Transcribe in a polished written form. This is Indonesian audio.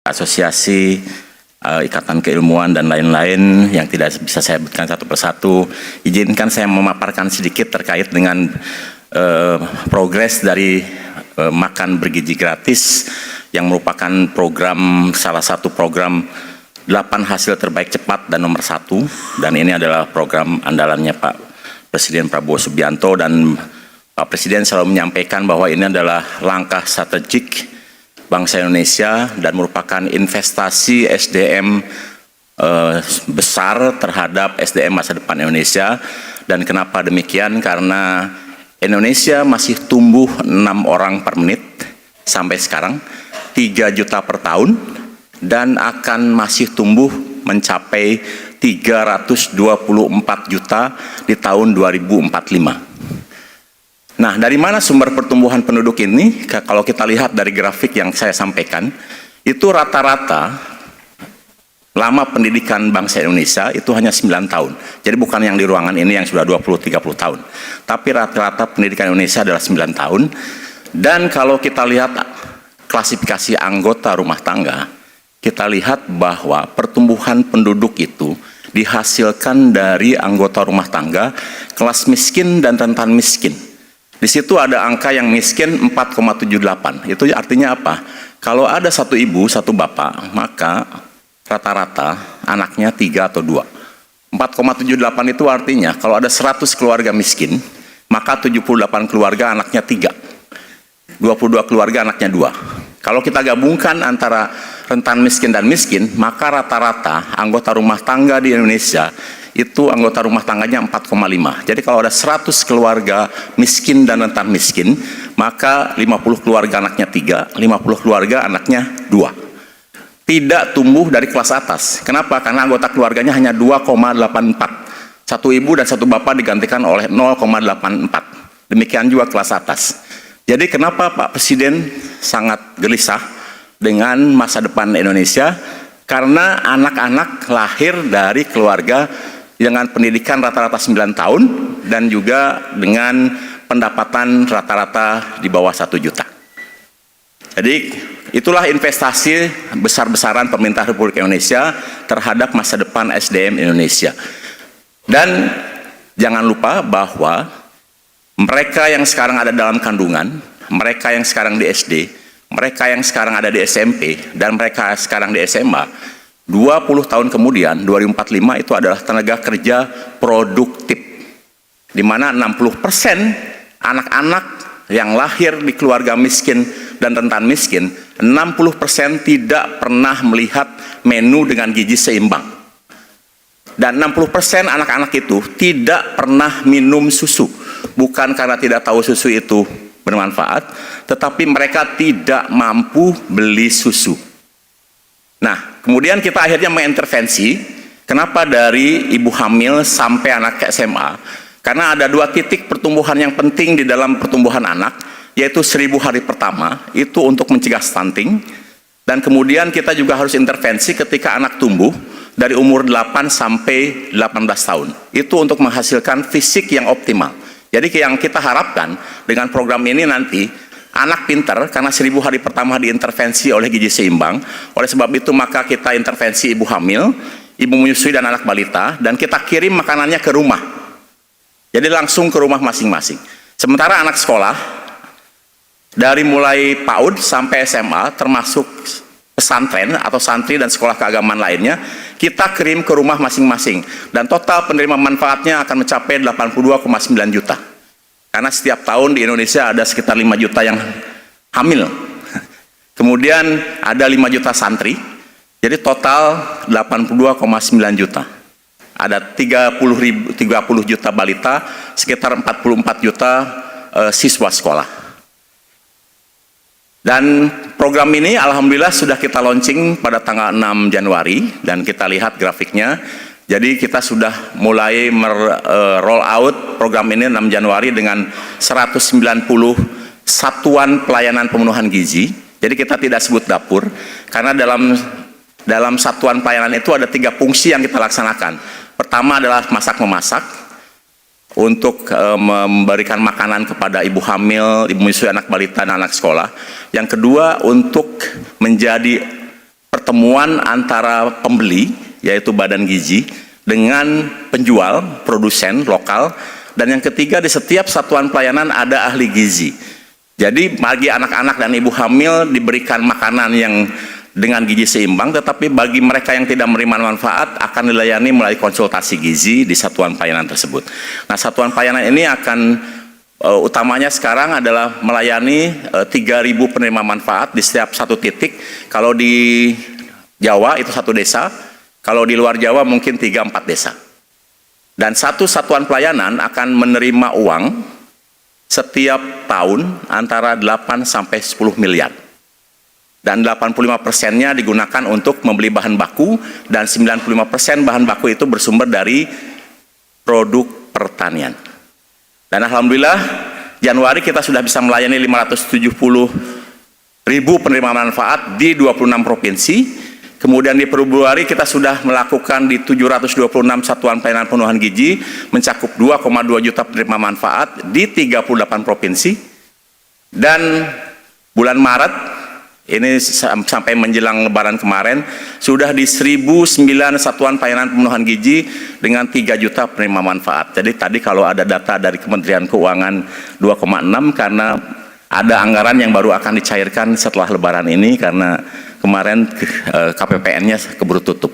asosiasi, ikatan keilmuan dan lain-lain yang tidak bisa saya sebutkan satu persatu. Izinkan saya memaparkan sedikit terkait dengan progres dari makan bergizi gratis yang merupakan salah satu program 8 hasil terbaik cepat dan nomor 1, dan ini adalah program andalannya Pak Presiden Prabowo Subianto, dan Pak Presiden selalu menyampaikan bahwa ini adalah langkah strategik bangsa Indonesia dan merupakan investasi SDM besar terhadap SDM masa depan Indonesia. Dan kenapa demikian? Karena Indonesia masih tumbuh 6 orang per menit sampai sekarang, 3 juta per tahun, dan akan masih tumbuh mencapai 324 juta di tahun 2045. Nah, dari mana sumber pertumbuhan penduduk ini? Kalau kita lihat dari grafik yang saya sampaikan, itu rata-rata lama pendidikan bangsa Indonesia itu hanya 9 tahun. Jadi bukan yang di ruangan ini yang sudah 20-30 tahun. Tapi rata-rata pendidikan Indonesia adalah 9 tahun. Dan kalau kita lihat klasifikasi anggota rumah tangga, kita lihat bahwa pertumbuhan penduduk itu dihasilkan dari anggota rumah tangga kelas miskin dan rentan miskin. Di situ ada angka yang miskin 4,78. Itu artinya apa? Kalau ada satu ibu, satu bapak, maka rata-rata anaknya 3 atau 2. 4,78 itu artinya kalau ada 100 keluarga miskin, maka 78 keluarga anaknya 3. 22 keluarga anaknya 2. Kalau kita gabungkan antara rentan miskin dan miskin, maka rata-rata anggota rumah tangga di Indonesia itu anggota rumah tangganya 4,5. Jadi kalau ada 100 keluarga miskin dan rentan miskin, maka 50 keluarga anaknya 3, 50 keluarga anaknya 2. Tidak tumbuh dari kelas atas. Kenapa? Karena anggota keluarganya hanya 2,84. Satu ibu dan satu bapak digantikan oleh 0,84. Demikian juga kelas atas. Jadi kenapa Pak Presiden sangat gelisah dengan masa depan Indonesia? Karena anak-anak lahir dari keluarga dengan pendidikan rata-rata 9 tahun dan juga dengan pendapatan rata-rata di bawah 1 juta. Jadi itulah investasi besar-besaran pemerintah Republik Indonesia terhadap masa depan SDM Indonesia. Dan jangan lupa bahwa mereka yang sekarang ada dalam kandungan, mereka yang sekarang di SD, mereka yang sekarang ada di SMP, dan mereka sekarang di SMA, 20 tahun kemudian, 2045 itu adalah tenaga kerja produktif. Di mana 60% anak-anak yang lahir di keluarga miskin dan rentan miskin, 60% tidak pernah melihat menu dengan gizi seimbang. Dan 60% anak-anak itu tidak pernah minum susu. Bukan karena tidak tahu susu itu bermanfaat, tetapi mereka tidak mampu beli susu. Nah, kemudian kita akhirnya mengintervensi. Kenapa dari ibu hamil sampai anak ke SMA? Karena ada 2 titik pertumbuhan yang penting di dalam pertumbuhan anak, yaitu 1000 hari pertama, itu untuk mencegah stunting. Dan kemudian kita juga harus intervensi ketika anak tumbuh dari umur 8 sampai 18 tahun. Itu untuk menghasilkan fisik yang optimal. Jadi yang kita harapkan dengan program ini nanti, anak pintar karena 1000 hari pertama diintervensi oleh gizi seimbang. Oleh sebab itu maka kita intervensi ibu hamil, ibu menyusui dan anak balita, dan kita kirim makanannya ke rumah. Jadi langsung ke rumah masing-masing. Sementara anak sekolah, dari mulai PAUD sampai SMA, termasuk pesantren atau santri dan sekolah keagamaan lainnya, kita kirim ke rumah masing-masing. Dan total penerima manfaatnya akan mencapai 82,9 juta. Karena setiap tahun di Indonesia ada sekitar 5 juta yang hamil. Kemudian ada 5 juta santri. Jadi total 82,9 juta. Ada 30 juta balita, sekitar 44 juta siswa sekolah. Dan program ini alhamdulillah sudah kita launching pada tanggal 6 Januari. Dan kita lihat grafiknya. Jadi kita sudah mulai roll out program ini 6 Januari dengan 190 satuan pelayanan pemenuhan gizi. Jadi kita tidak sebut dapur, karena dalam satuan pelayanan itu ada 3 fungsi yang kita laksanakan. Pertama adalah masak-memasak, untuk memberikan makanan kepada ibu hamil, ibu menyusui, anak balita, dan anak sekolah. Yang kedua untuk menjadi pertemuan antara pembeli, yaitu Badan Gizi, dengan penjual, produsen lokal, dan yang ketiga di setiap satuan pelayanan ada ahli gizi. Jadi bagi anak-anak dan ibu hamil diberikan makanan yang dengan gizi seimbang, tetapi bagi mereka yang tidak menerima manfaat akan dilayani melalui konsultasi gizi di satuan pelayanan tersebut. Nah, satuan pelayanan ini akan utamanya sekarang adalah melayani 3.000 penerima manfaat di setiap satu titik. Kalau di Jawa itu satu desa, kalau di luar Jawa mungkin 3-4 desa. Dan satu satuan pelayanan akan menerima uang setiap tahun antara 8 sampai 10 miliar. Dan 85%-nya digunakan untuk membeli bahan baku, dan 95% bahan baku itu bersumber dari produk pertanian. Dan alhamdulillah Januari kita sudah bisa melayani 570.000 penerima manfaat di 26 provinsi. Kemudian di Februari kita sudah melakukan di 726 satuan pelayanan pemenuhan gizi, mencakup 2,2 juta penerima manfaat di 38 provinsi. Dan bulan Maret ini sampai menjelang Lebaran kemarin sudah di 1.009 satuan pelayanan pemenuhan gizi dengan 3 juta penerima manfaat. Jadi tadi kalau ada data dari Kementerian Keuangan 2,6 karena ada anggaran yang baru akan dicairkan setelah Lebaran ini karena kemarin KPPN-nya keburu tutup.